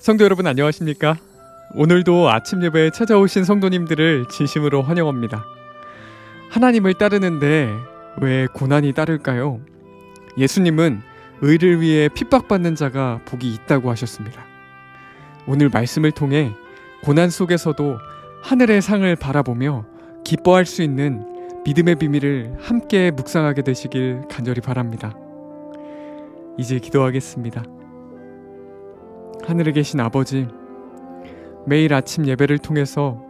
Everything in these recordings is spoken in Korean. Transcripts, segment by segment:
성도 여러분 안녕하십니까? 오늘도 아침 예배에 찾아오신 성도님들을 진심으로 환영합니다. 하나님을 따르는데 왜 고난이 따를까요? 예수님은 의를 위해 핍박받는 자가 복이 있다고 하셨습니다. 오늘 말씀을 통해 고난 속에서도 하늘의 상을 바라보며 기뻐할 수 있는 믿음의 비밀을 함께 묵상하게 되시길 간절히 바랍니다. 이제 기도하겠습니다. 하늘에 계신 아버지, 매일 아침 예배를 통해서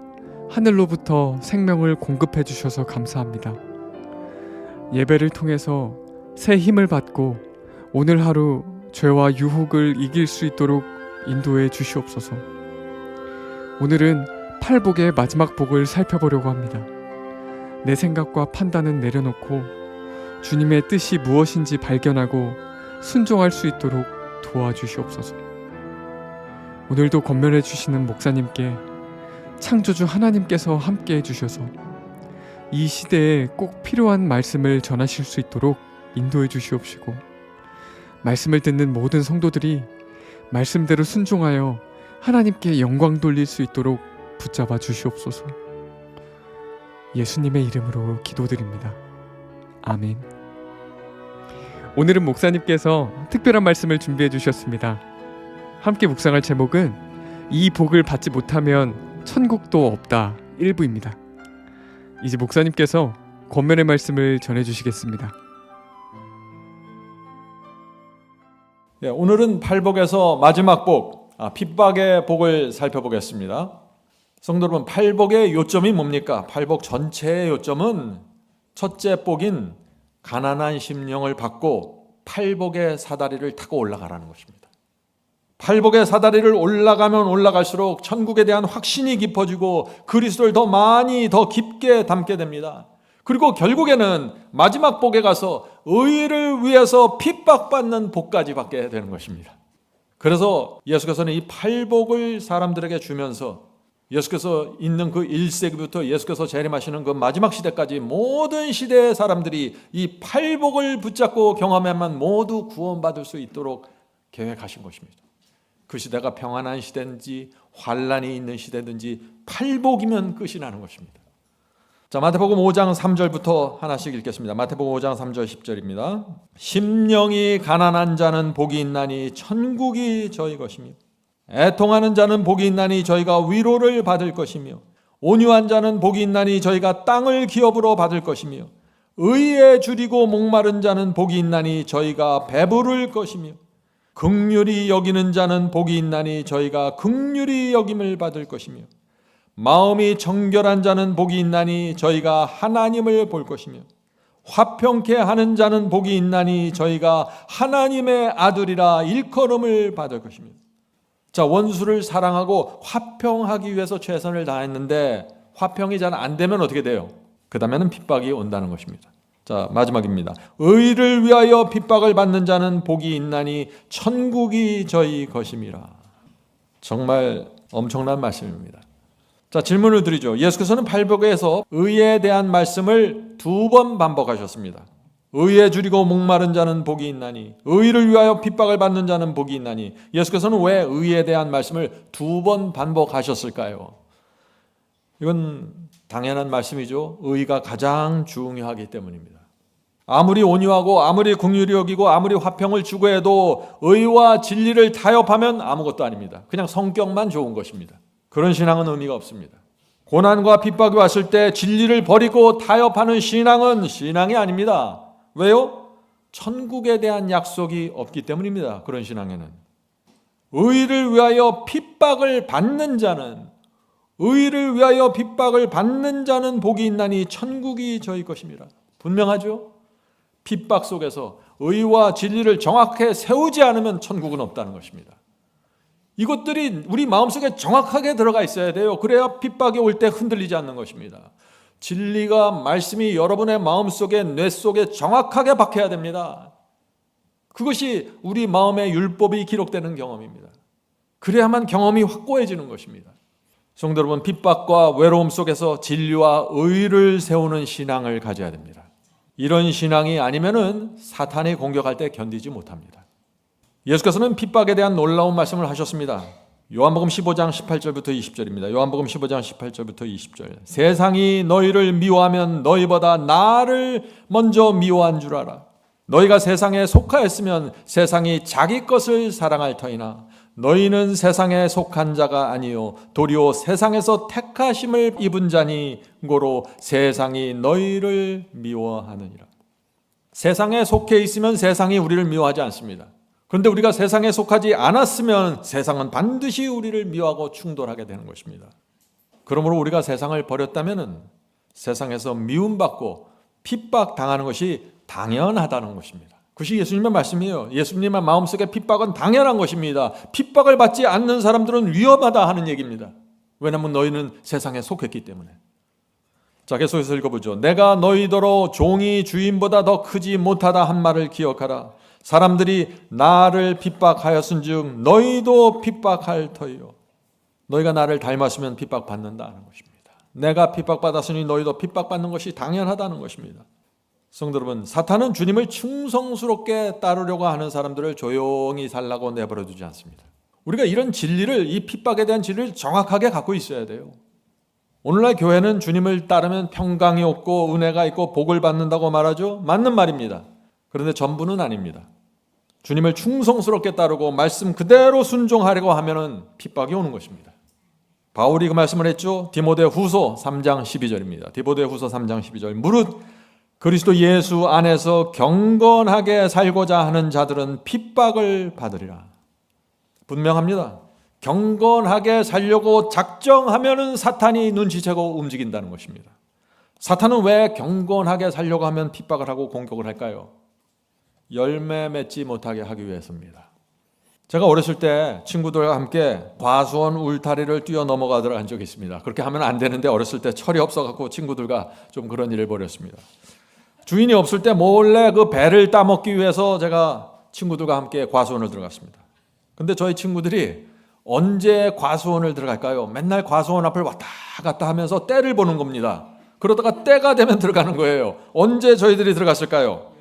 하늘로부터 생명을 공급해 주셔서 감사합니다. 예배를 통해서 새 힘을 받고 오늘 하루 죄와 유혹을 이길 수 있도록 인도해 주시옵소서. 오늘은 팔복의 마지막 복을 살펴보려고 합니다. 내 생각과 판단은 내려놓고 주님의 뜻이 무엇인지 발견하고 순종할 수 있도록 도와주시옵소서. 오늘도 권면해 주시는 목사님께 창조주 하나님께서 함께 해주셔서 이 시대에 꼭 필요한 말씀을 전하실 수 있도록 인도해 주시옵시고, 말씀을 듣는 모든 성도들이 말씀대로 순종하여 하나님께 영광 돌릴 수 있도록 붙잡아 주시옵소서. 예수님의 이름으로 기도드립니다. 아멘. 오늘은 목사님께서 특별한 말씀을 준비해 주셨습니다. 함께 묵상할 제목은 이 복을 받지 못하면 천국도 없다 1부입니다. 이제 목사님께서 권면의 말씀을 전해주시겠습니다. 오늘은 팔복에서 마지막 복, 핍박의 복을 살펴보겠습니다. 성도 여러분, 팔복의 요점이 뭡니까? 팔복 전체의 요점은 첫째 복인 가난한 심령을 받고 팔복의 사다리를 타고 올라가라는 것입니다. 팔복의 사다리를 올라가면 올라갈수록 천국에 대한 확신이 깊어지고 그리스도를 더 많이 더 깊게 닮게 됩니다. 그리고 결국에는 마지막 복에 가서 의를 위해서 핍박받는 복까지 받게 되는 것입니다. 그래서 예수께서는 이 팔복을 사람들에게 주면서 예수께서 있는 그 1세기부터 예수께서 재림하시는 그 마지막 시대까지 모든 시대의 사람들이 이 팔복을 붙잡고 경험하면 모두 구원받을 수 있도록 계획하신 것입니다. 그 시대가 평안한 시대인지 환란이 있는 시대든지 팔복이면 끝이 나는 것입니다. 자, 마태복음 5장 3절부터 하나씩 읽겠습니다. 마태복음 5장 3절 10절입니다. 심령이 가난한 자는 복이 있나니 천국이 저희 것이며, 애통하는 자는 복이 있나니 저희가 위로를 받을 것이며, 온유한 자는 복이 있나니 저희가 땅을 기업으로 받을 것이며, 의에 줄이고 목마른 자는 복이 있나니 저희가 배부를 것이며, 긍휼히 여기는 자는 복이 있나니 저희가 긍휼히 여김을 받을 것이며, 마음이 정결한 자는 복이 있나니 저희가 하나님을 볼 것이며, 화평케 하는 자는 복이 있나니 저희가 하나님의 아들이라 일컬음을 받을 것이며. 자, 원수를 사랑하고 화평하기 위해서 최선을 다했는데 화평이 잘 안 되면 어떻게 돼요? 그 다음에는 핍박이 온다는 것입니다. 자, 마지막입니다. 의를 위하여 핍박을 받는 자는 복이 있나니 천국이 저희 것임이라. 정말 엄청난 말씀입니다. 자, 질문을 드리죠. 예수께서는 팔복에서 의에 대한 말씀을 2번 반복하셨습니다. 의에 줄이고 목마른 자는 복이 있나니, 의를 위하여 핍박을 받는 자는 복이 있나니. 예수께서는 왜 의에 대한 말씀을 2번 반복하셨을까요? 이건 당연한 말씀이죠. 의가 가장 중요하기 때문입니다. 아무리 온유하고 아무리 긍휼히 여기고 아무리 화평을 추구해도 의와 진리를 타협하면 아무것도 아닙니다. 그냥 성격만 좋은 것입니다. 그런 신앙은 의미가 없습니다. 고난과 핍박이 왔을 때 진리를 버리고 타협하는 신앙은 신앙이 아닙니다. 왜요? 천국에 대한 약속이 없기 때문입니다. 그런 신앙에는. 의를 위하여 핍박을 받는 자는, 의를 위하여 핍박을 받는 자는 복이 있나니 천국이 저희 것입니다. 분명하죠? 핍박 속에서 의와 진리를 정확하게 세우지 않으면 천국은 없다는 것입니다. 이것들이 우리 마음속에 정확하게 들어가 있어야 돼요. 그래야 핍박이 올 때 흔들리지 않는 것입니다. 진리가, 말씀이 여러분의 마음속에, 뇌 속에 정확하게 박혀야 됩니다. 그것이 우리 마음의 율법이 기록되는 경험입니다. 그래야만 경험이 확고해지는 것입니다. 성도 여러분, 핍박과 외로움 속에서 진리와 의를 세우는 신앙을 가져야 됩니다. 이런 신앙이 아니면은 사탄이 공격할 때 견디지 못합니다. 예수께서는 핍박에 대한 놀라운 말씀을 하셨습니다. 요한복음 15장 18절부터 20절입니다. 요한복음 15장 18절부터 20절. 세상이 너희를 미워하면 너희보다 나를 먼저 미워한 줄 알아. 너희가 세상에 속하였으면 세상이 자기 것을 사랑할 터이나 너희는 세상에 속한 자가 아니요 도리어 세상에서 택하심을 입은 자니 고로 세상이 너희를 미워하느니라. 세상에 속해 있으면 세상이 우리를 미워하지 않습니다. 그런데 우리가 세상에 속하지 않았으면 세상은 반드시 우리를 미워하고 충돌하게 되는 것입니다. 그러므로 우리가 세상을 버렸다면 세상에서 미움받고 핍박당하는 것이 당연하다는 것입니다. 그것이 예수님의 말씀이에요. 예수님의 마음속에 핍박은 당연한 것입니다. 핍박을 받지 않는 사람들은 위험하다 하는 얘기입니다. 왜냐하면 너희는 세상에 속했기 때문에. 자, 계속해서 읽어보죠. 내가 너희더러 종이 주인보다 더 크지 못하다 한 말을 기억하라. 사람들이 나를 핍박하였은즉 너희도 핍박할 터이요. 너희가 나를 닮았으면 핍박받는다는 것입니다. 내가 핍박받았으니 너희도 핍박받는 것이 당연하다는 것입니다. 성도 여러분, 사탄은 주님을 충성스럽게 따르려고 하는 사람들을 조용히 살라고 내버려 두지 않습니다. 우리가 이런 진리를, 이 핍박에 대한 진리를 정확하게 갖고 있어야 돼요. 오늘날 교회는 주님을 따르면 평강이 없고 은혜가 있고 복을 받는다고 말하죠. 맞는 말입니다. 그런데 전부는 아닙니다. 주님을 충성스럽게 따르고 말씀 그대로 순종하려고 하면은 핍박이 오는 것입니다. 바울이 그 말씀을 했죠. 디모데후서 3장 12절입니다. 디모데후서 3장 12절. 무릇 그리스도 예수 안에서 경건하게 살고자 하는 자들은 핍박을 받으리라. 분명합니다. 경건하게 살려고 작정하면은 사탄이 눈치채고 움직인다는 것입니다. 사탄은 왜 경건하게 살려고 하면 핍박을 하고 공격을 할까요? 열매 맺지 못하게 하기 위해서입니다. 제가 어렸을 때 친구들과 함께 과수원 울타리를 뛰어 넘어가더라 한 적이 있습니다. 그렇게 하면 안 되는데 어렸을 때 철이 없어갖고 친구들과 좀 그런 일을 벌였습니다. 주인이 없을 때 몰래 그 배를 따먹기 위해서 제가 친구들과 함께 과수원을 들어갔습니다. 근데 저희 친구들이 언제 과수원을 들어갈까요? 맨날 과수원 앞을 왔다 갔다 하면서 때를 보는 겁니다. 그러다가 때가 되면 들어가는 거예요. 언제 저희들이 들어갔을까요?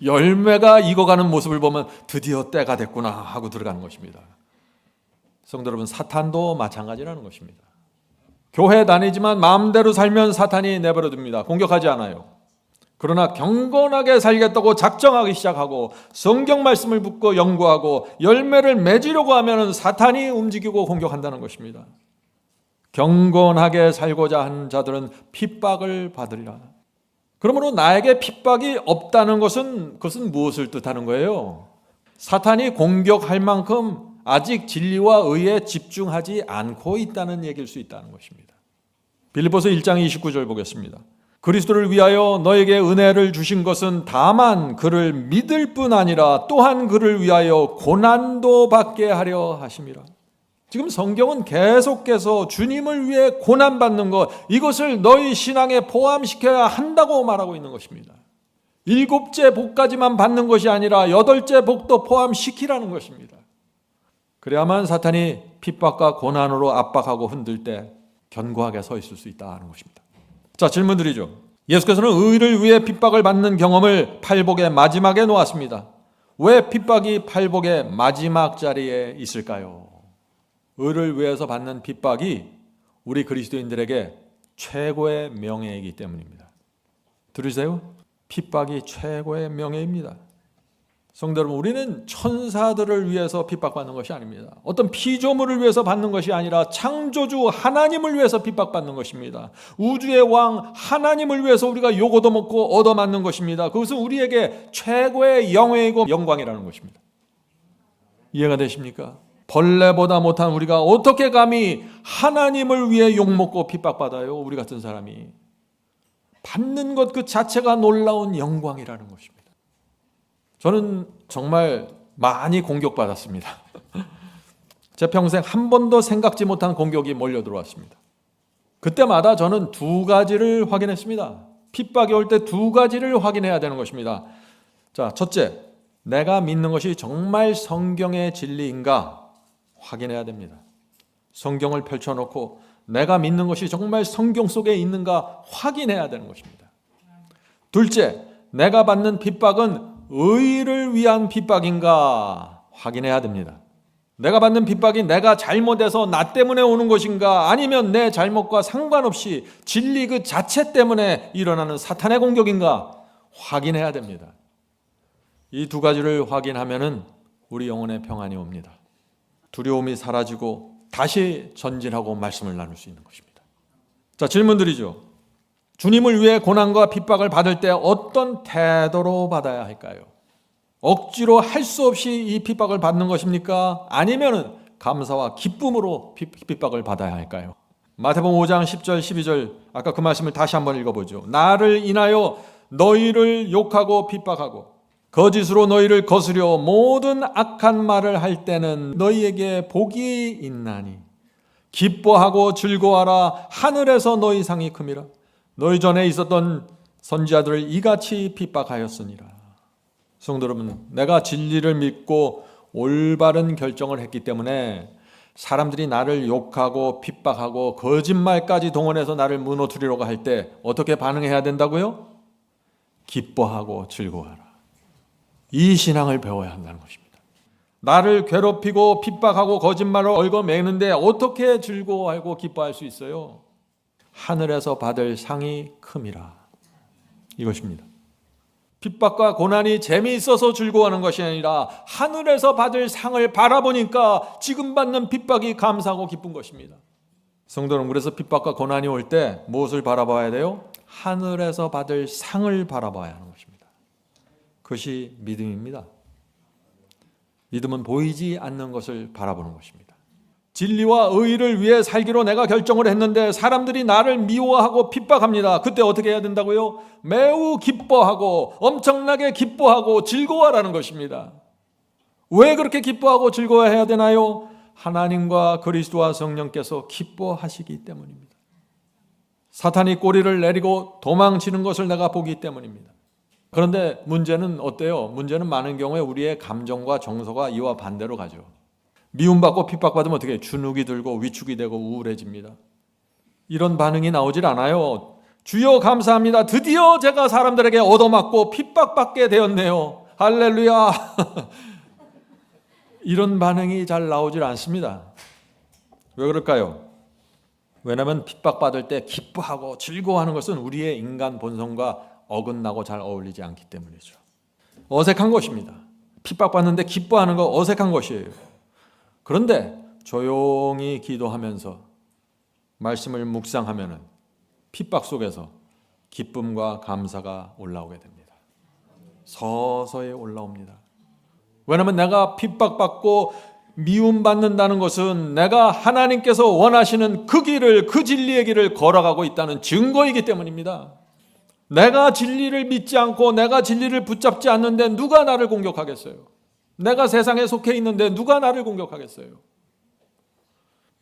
열매가 익어가는 모습을 보면 드디어 때가 됐구나 하고 들어가는 것입니다. 성도 여러분, 사탄도 마찬가지라는 것입니다. 교회 다니지만 마음대로 살면 사탄이 내버려 둡니다. 공격하지 않아요. 그러나 경건하게 살겠다고 작정하기 시작하고 성경 말씀을 붙고 연구하고 열매를 맺으려고 하면 사탄이 움직이고 공격한다는 것입니다. 경건하게 살고자 하는 자들은 핍박을 받으리라. 그러므로 나에게 핍박이 없다는 것은 그것은 무엇을 뜻하는 거예요? 사탄이 공격할 만큼 아직 진리와 의에 집중하지 않고 있다는 얘기일 수 있다는 것입니다. 빌립보서 1장 29절 보겠습니다. 그리스도를 위하여 너에게 은혜를 주신 것은 다만 그를 믿을 뿐 아니라 또한 그를 위하여 고난도 받게 하려 하심이라. 지금 성경은 계속해서 주님을 위해 고난받는 것, 이것을 너희 신앙에 포함시켜야 한다고 말하고 있는 것입니다. 7째 복까지만 받는 것이 아니라 8째 복도 포함시키라는 것입니다. 그래야만 사탄이 핍박과 고난으로 압박하고 흔들 때 견고하게 서 있을 수 있다는 것입니다. 자, 질문 드리죠. 예수께서는 의를 위해 핍박을 받는 경험을 팔복의 마지막에 놓았습니다. 왜 핍박이 팔복의 마지막 자리에 있을까요? 의를 위해서 받는 핍박이 우리 그리스도인들에게 최고의 명예이기 때문입니다. 들으세요? 핍박이 최고의 명예입니다. 성도 여러분, 우리는 천사들을 위해서 핍박받는 것이 아닙니다. 어떤 피조물을 위해서 받는 것이 아니라 창조주 하나님을 위해서 핍박받는 것입니다. 우주의 왕 하나님을 위해서 우리가 욕 얻어먹고 얻어맞는 것입니다. 그것은 우리에게 최고의 영예이고 영광이라는 것입니다. 이해가 되십니까? 벌레보다 못한 우리가 어떻게 감히 하나님을 위해 욕먹고 핍박받아요? 우리 같은 사람이. 받는 것 그 자체가 놀라운 영광이라는 것입니다. 저는 정말 많이 공격받았습니다. 제 평생 한 번도 생각지 못한 공격이 몰려 들어왔습니다. 그때마다 저는 두 가지를 확인했습니다. 핍박이 올 때 두 가지를 확인해야 되는 것입니다. 자, 첫째, 내가 믿는 것이 정말 성경의 진리인가 확인해야 됩니다. 성경을 펼쳐놓고 내가 믿는 것이 정말 성경 속에 있는가 확인해야 되는 것입니다. 둘째, 내가 받는 핍박은 의를 위한 핍박인가 확인해야 됩니다. 내가 받는 핍박이 내가 잘못해서 나 때문에 오는 것인가, 아니면 내 잘못과 상관없이 진리 그 자체 때문에 일어나는 사탄의 공격인가 확인해야 됩니다. 이 두 가지를 확인하면은 우리 영혼의 평안이 옵니다. 두려움이 사라지고 다시 전진하고 말씀을 나눌 수 있는 것입니다. 자, 질문 드리죠. 주님을 위해 고난과 핍박을 받을 때 어떤 태도로 받아야 할까요? 억지로 할 수 없이 이 핍박을 받는 것입니까? 아니면은 감사와 기쁨으로 핍박을 받아야 할까요? 마태복음 5장 10절 12절 아까 그 말씀을 다시 한번 읽어보죠. 나를 인하여 너희를 욕하고 핍박하고 거짓으로 너희를 거스려 모든 악한 말을 할 때는 너희에게 복이 있나니 기뻐하고 즐거워하라. 하늘에서 너희 상이 큼이라. 너희 전에 있었던 선지자들을 이같이 핍박하였으니라. 성도 여러분, 내가 진리를 믿고 올바른 결정을 했기 때문에 사람들이 나를 욕하고 핍박하고 거짓말까지 동원해서 나를 무너뜨리려고 할 때 어떻게 반응해야 된다고요? 기뻐하고 즐거워하라. 이 신앙을 배워야 한다는 것입니다. 나를 괴롭히고 핍박하고 거짓말로 얽어매는데 어떻게 즐거워하고 기뻐할 수 있어요? 하늘에서 받을 상이 큼이라. 이것입니다. 핍박과 고난이 재미있어서 즐거워하는 것이 아니라 하늘에서 받을 상을 바라보니까 지금 받는 핍박이 감사하고 기쁜 것입니다. 성도는 그래서 핍박과 고난이 올 때 무엇을 바라봐야 돼요? 하늘에서 받을 상을 바라봐야 하는 것입니다. 그것이 믿음입니다. 믿음은 보이지 않는 것을 바라보는 것입니다. 진리와 의를 위해 살기로 내가 결정을 했는데 사람들이 나를 미워하고 핍박합니다. 그때 어떻게 해야 된다고요? 매우 기뻐하고 엄청나게 기뻐하고 즐거워하라는 것입니다. 왜 그렇게 기뻐하고 즐거워해야 되나요? 하나님과 그리스도와 성령께서 기뻐하시기 때문입니다. 사탄이 꼬리를 내리고 도망치는 것을 내가 보기 때문입니다. 그런데 문제는 어때요? 문제는 많은 경우에 우리의 감정과 정서가 이와 반대로 가죠. 미움받고 핍박받으면 어떻게 해요? 주눅이 들고 위축이 되고 우울해집니다. 이런 반응이 나오질 않아요. 주여 감사합니다. 드디어 제가 사람들에게 얻어맞고 핍박받게 되었네요. 할렐루야. 이런 반응이 잘 나오질 않습니다. 왜 그럴까요? 왜냐하면 핍박받을 때 기뻐하고 즐거워하는 것은 우리의 인간 본성과 어긋나고 잘 어울리지 않기 때문이죠. 어색한 것입니다. 핍박받는데 기뻐하는 거 어색한 것이에요. 그런데 조용히 기도하면서 말씀을 묵상하면 핍박 속에서 기쁨과 감사가 올라오게 됩니다. 서서히 올라옵니다. 왜냐하면 내가 핍박받고 미움받는다는 것은 내가 하나님께서 원하시는 그 길을, 그 진리의 길을 걸어가고 있다는 증거이기 때문입니다. 내가 진리를 믿지 않고 내가 진리를 붙잡지 않는데 누가 나를 공격하겠어요? 내가 세상에 속해 있는데 누가 나를 공격하겠어요?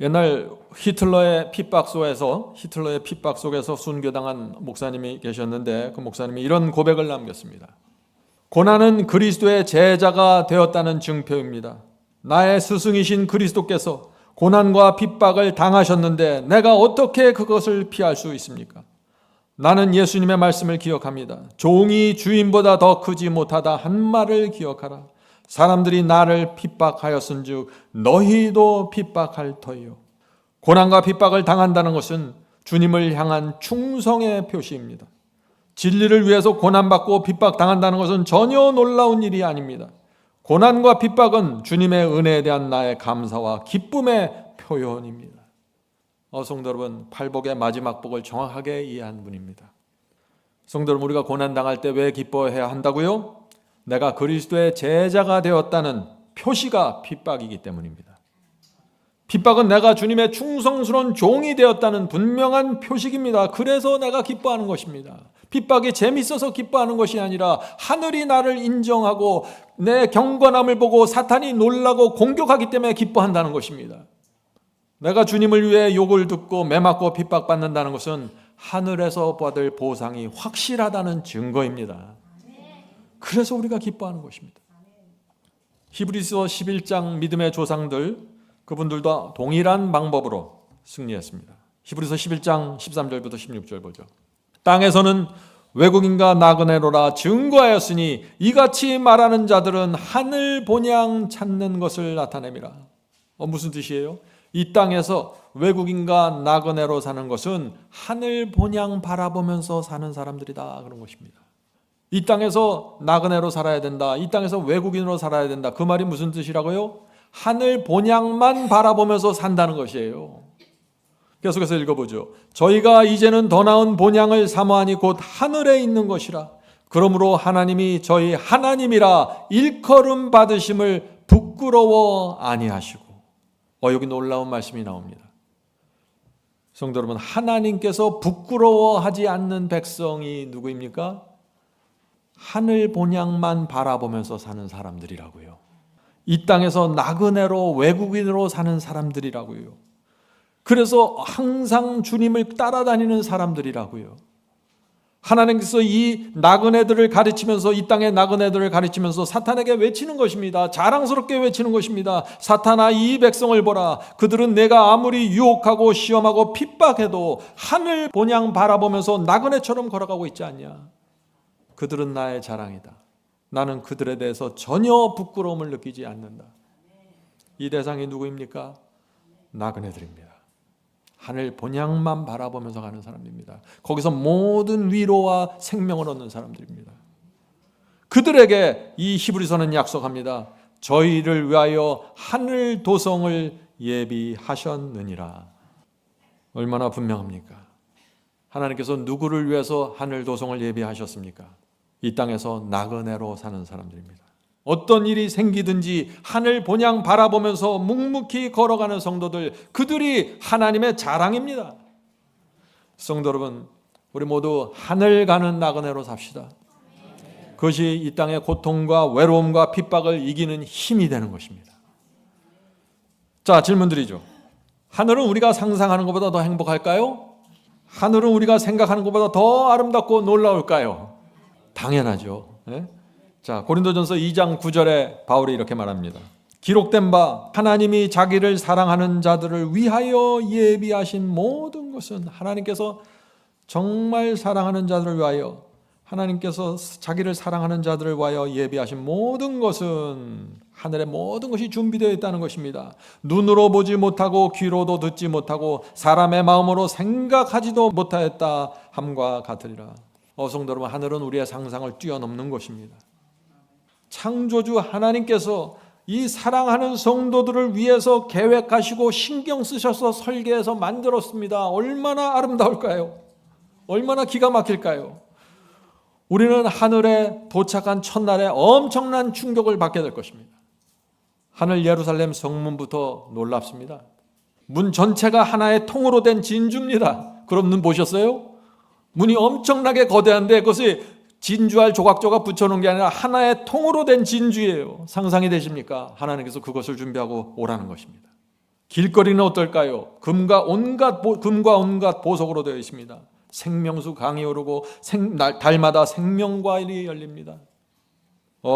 옛날 히틀러의 핍박 속에서 순교당한 목사님이 계셨는데 그 목사님이 이런 고백을 남겼습니다. 고난은 그리스도의 제자가 되었다는 증표입니다. 나의 스승이신 그리스도께서 고난과 핍박을 당하셨는데 내가 어떻게 그것을 피할 수 있습니까? 나는 예수님의 말씀을 기억합니다. 종이 주인보다 더 크지 못하다 한 말을 기억하라. 사람들이 나를 핍박하였은즉 너희도 핍박할 터이요. 고난과 핍박을 당한다는 것은 주님을 향한 충성의 표시입니다. 진리를 위해서 고난받고 핍박당한다는 것은 전혀 놀라운 일이 아닙니다. 고난과 핍박은 주님의 은혜에 대한 나의 감사와 기쁨의 표현입니다. 성도 여러분, 팔복의 마지막 복을 정확하게 이해한 분입니다. 성도 여러분, 우리가 고난당할 때 왜 기뻐해야 한다고요? 내가 그리스도의 제자가 되었다는 표시가 핍박이기 때문입니다. 핍박은 내가 주님의 충성스러운 종이 되었다는 분명한 표식입니다. 그래서 내가 기뻐하는 것입니다. 핍박이 재밌어서 기뻐하는 것이 아니라 하늘이 나를 인정하고 내 경건함을 보고 사탄이 놀라고 공격하기 때문에 기뻐한다는 것입니다. 내가 주님을 위해 욕을 듣고 매맞고 핍박받는다는 것은 하늘에서 받을 보상이 확실하다는 증거입니다. 그래서 우리가 기뻐하는 것입니다. 히브리서 11장 믿음의 조상들, 그분들도 동일한 방법으로 승리했습니다. 히브리서 11장 13절부터 16절 보죠. 땅에서는 외국인과 나그네로라 증거하였으니 이같이 말하는 자들은 하늘 본향 찾는 것을 나타내미라. 무슨 뜻이에요? 이 땅에서 외국인과 나그네로 사는 것은 하늘 본향 바라보면서 사는 사람들이다, 그런 것입니다. 이 땅에서 나그네로 살아야 된다, 이 땅에서 외국인으로 살아야 된다, 그 말이 무슨 뜻이라고요? 하늘 본향만 바라보면서 산다는 것이에요. 계속해서 읽어보죠. 저희가 이제는 더 나은 본향을 사모하니 곧 하늘에 있는 것이라. 그러므로 하나님이 저희 하나님이라 일컬음 받으심을 부끄러워 아니하시고. 여기 놀라운 말씀이 나옵니다. 성도 여러분, 하나님께서 부끄러워하지 않는 백성이 누구입니까? 하늘 본향만 바라보면서 사는 사람들이라고요. 이 땅에서 나그네로 외국인으로 사는 사람들이라고요. 그래서 항상 주님을 따라다니는 사람들이라고요. 하나님께서 이 나그네들을 가르치면서, 이 땅의 나그네들을 가르치면서 사탄에게 외치는 것입니다. 자랑스럽게 외치는 것입니다. 사탄아, 이 백성을 보라. 그들은 내가 아무리 유혹하고 시험하고 핍박해도 하늘 본향 바라보면서 나그네처럼 걸어가고 있지 않냐. 그들은 나의 자랑이다. 나는 그들에 대해서 전혀 부끄러움을 느끼지 않는다. 이 대상이 누구입니까? 나그네들입니다. 하늘 본향만 바라보면서 가는 사람입니다. 거기서 모든 위로와 생명을 얻는 사람들입니다. 그들에게 이 히브리서는 약속합니다. 저희를 위하여 하늘 도성을 예비하셨느니라. 얼마나 분명합니까? 하나님께서 누구를 위해서 하늘 도성을 예비하셨습니까? 이 땅에서 나그네로 사는 사람들입니다. 어떤 일이 생기든지 하늘 본향 바라보면서 묵묵히 걸어가는 성도들, 그들이 하나님의 자랑입니다. 성도 여러분, 우리 모두 하늘 가는 나그네로 삽시다. 그것이 이 땅의 고통과 외로움과 핍박을 이기는 힘이 되는 것입니다. 자, 질문 드리죠. 하늘은 우리가 상상하는 것보다 더 행복할까요? 하늘은 우리가 생각하는 것보다 더 아름답고 놀라울까요? 당연하죠. 네? 자, 고린도전서 2장 9절에 바울이 이렇게 말합니다. 기록된 바 하나님이 자기를 사랑하는 자들을 위하여 예비하신 모든 것은, 하나님께서 정말 사랑하는 자들을 위하여, 하나님께서 자기를 사랑하는 자들을 위하여 예비하신 모든 것은, 하늘의 모든 것이 준비되어 있다는 것입니다. 눈으로 보지 못하고 귀로도 듣지 못하고 사람의 마음으로 생각하지도 못하였다 함과 같으리라. 성도 여러분, 하늘은 우리의 상상을 뛰어넘는 것입니다. 창조주 하나님께서 이 사랑하는 성도들을 위해서 계획하시고 신경 쓰셔서 설계해서 만들었습니다. 얼마나 아름다울까요? 얼마나 기가 막힐까요? 우리는 하늘에 도착한 첫날에 엄청난 충격을 받게 될 것입니다. 하늘 예루살렘 성문부터 놀랍습니다. 문 전체가 하나의 통으로 된 진주입니다. 그럼 눈 보셨어요? 문이 엄청나게 거대한데 그것이 진주알 조각조각 붙여놓은 게 아니라 하나의 통으로 된 진주예요. 상상이 되십니까? 하나님께서 그것을 준비하고 오라는 것입니다. 길거리는 어떨까요? 금과 온갖 보석으로 되어 있습니다. 생명수 강이 오르고 달마다 생명과일이 열립니다.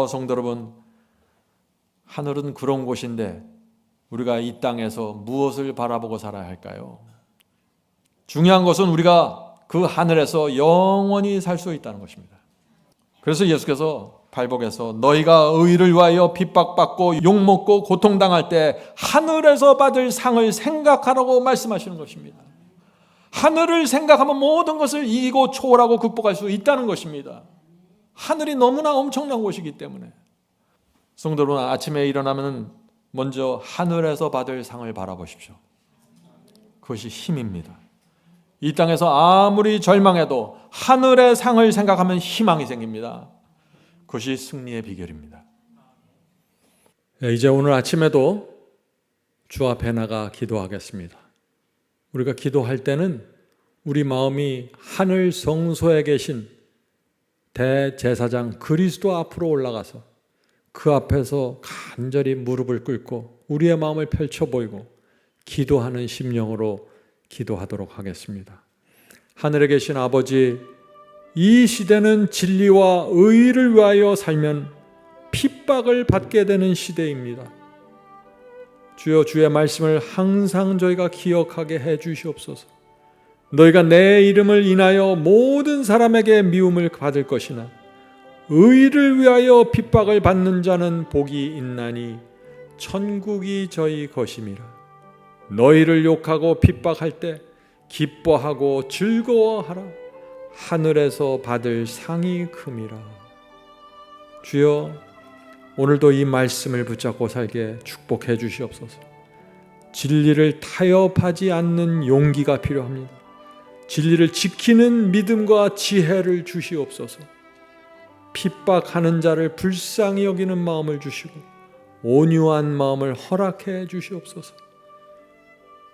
성도 여러분, 하늘은 그런 곳인데 우리가 이 땅에서 무엇을 바라보고 살아야 할까요? 중요한 것은 우리가 그 하늘에서 영원히 살 수 있다는 것입니다. 그래서 예수께서 팔복에서 너희가 의를 위하여 핍박받고 욕먹고 고통당할 때 하늘에서 받을 상을 생각하라고 말씀하시는 것입니다. 하늘을 생각하면 모든 것을 이기고 초월하고 극복할 수 있다는 것입니다. 하늘이 너무나 엄청난 곳이기 때문에. 성도 여러분, 아침에 일어나면 먼저 하늘에서 받을 상을 바라보십시오. 그것이 힘입니다. 이 땅에서 아무리 절망해도 하늘의 상을 생각하면 희망이 생깁니다. 그것이 승리의 비결입니다. 이제 오늘 아침에도 주 앞에 나가 기도하겠습니다. 우리가 기도할 때는 우리 마음이 하늘 성소에 계신 대제사장 그리스도 앞으로 올라가서 그 앞에서 간절히 무릎을 꿇고 우리의 마음을 펼쳐 보이고 기도하는 심령으로 기도하도록 하겠습니다. 하늘에 계신 아버지, 이 시대는 진리와 의를 위하여 살면 핍박을 받게 되는 시대입니다. 주여, 주의 말씀을 항상 저희가 기억하게 해 주시옵소서. 너희가 내 이름을 인하여 모든 사람에게 미움을 받을 것이나 의를 위하여 핍박을 받는 자는 복이 있나니 천국이 저희 것임이라. 너희를 욕하고 핍박할 때 기뻐하고 즐거워하라. 하늘에서 받을 상이 큼이라. 주여, 오늘도 이 말씀을 붙잡고 살게 축복해 주시옵소서. 진리를 타협하지 않는 용기가 필요합니다. 진리를 지키는 믿음과 지혜를 주시옵소서. 핍박하는 자를 불쌍히 여기는 마음을 주시고 온유한 마음을 허락해 주시옵소서.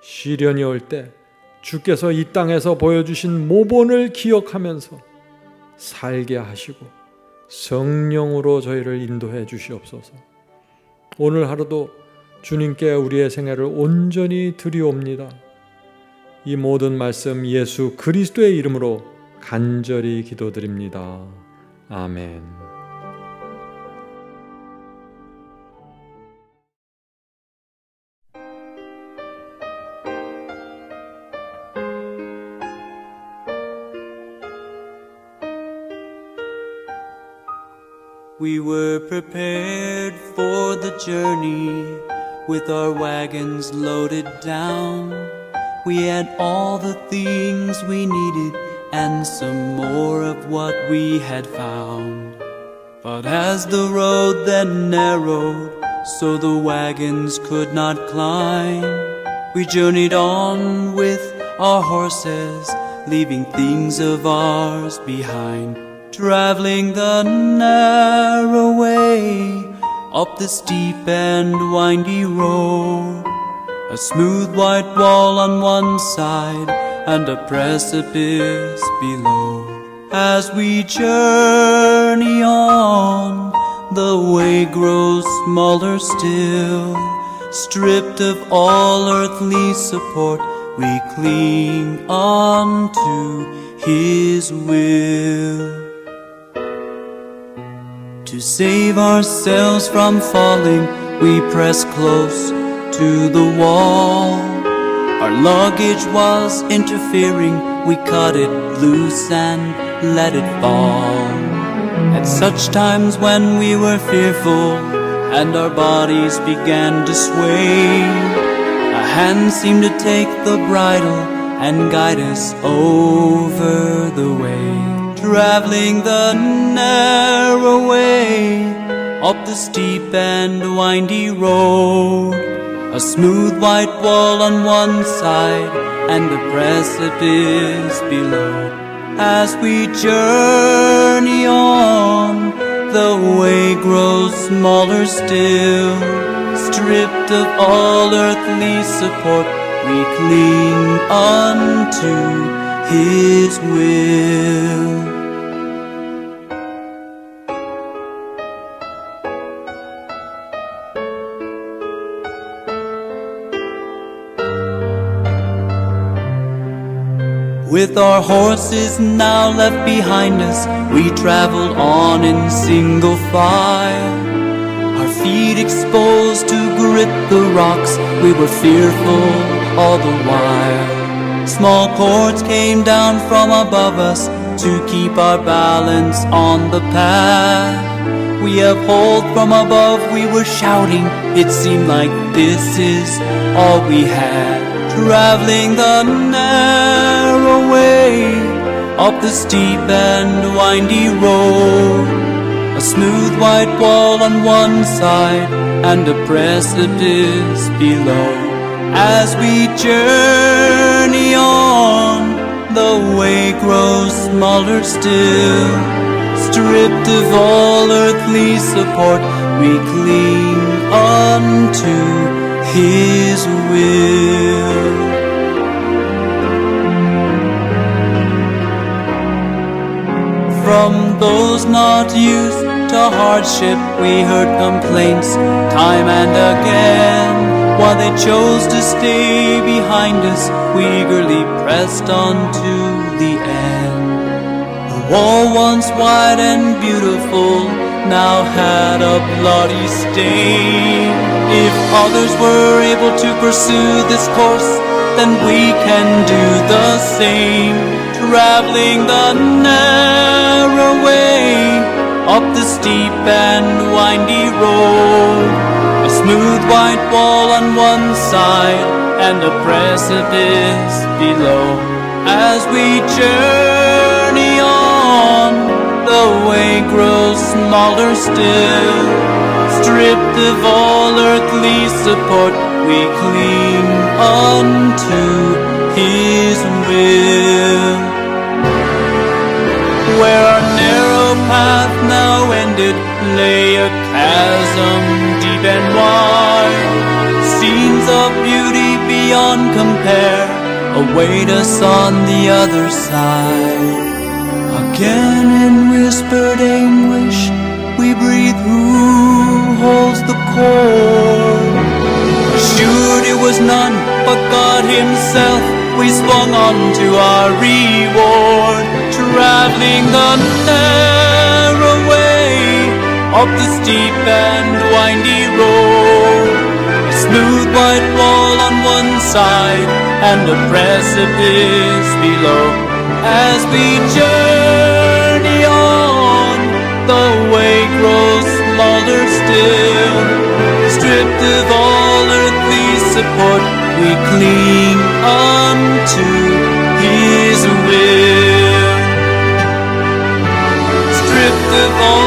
시련이 올 때 주께서 이 땅에서 보여주신 모본을 기억하면서 살게 하시고 성령으로 저희를 인도해 주시옵소서. 오늘 하루도 주님께 우리의 생애를 온전히 드리옵니다. 이 모든 말씀 예수 그리스도의 이름으로 간절히 기도드립니다. 아멘. We were prepared for the journey with our wagons loaded down. We had all the things we needed and some more of what we had found. But as the road then narrowed so the wagons could not climb, we journeyed on with our horses, leaving things of ours behind. Traveling the narrow way up the steep and windy road, a smooth white wall on one side and a precipice below. As we journey on, the way grows smaller still. Stripped of all earthly support, we cling on to His will. To save ourselves from falling, we press close to the wall. Our luggage was interfering, we cut it loose and let it fall. At such times when we were fearful and our bodies began to sway, a hand seemed to take the bridle and guide us over the way. Traveling the narrow way up the steep and windy road, a smooth white wall on one side and a precipice below. As we journey on, the way grows smaller still. Stripped of all earthly support, we cling unto His will. With our horses now left behind us, we traveled on in single file. Our feet exposed to grit the rocks, we were fearful all the while. Small cords came down from above us to keep our balance on the path. We upheld from above, we were shouting, it seemed like this is all we had. Traveling the narrow way up the steep and windy road, a smooth white wall on one side and a precipice below. As we journey on, the way grows smaller still. Stripped of all earthly support, we cling unto His will. From those not used to hardship, we heard complaints time and again. While they chose to stay behind us, we eagerly pressed on to the end. The wall, once wide and beautiful, now had a bloody stain. If others were able to pursue this course, then we can do the same. Traveling the narrow way up the steep and windy road, a smooth white wall on one side and a precipice below. As we journey on, the way grows smaller still. Stripped of all earthly support, we cling unto His will. Where our narrow path now ended lay a chasm deep and wide. Scenes of beauty beyond compare await us on the other side. Again in whispered anguish we breathe, who holds the cord? Assured it was none but God Himself, we swung on to our reward, traveling the narrow way up the steep and windy road. A smooth white wall on one side and a precipice below. As we journey on, the way grows smaller still. Stripped of all earthly support, we cling unto His will. Stripped of all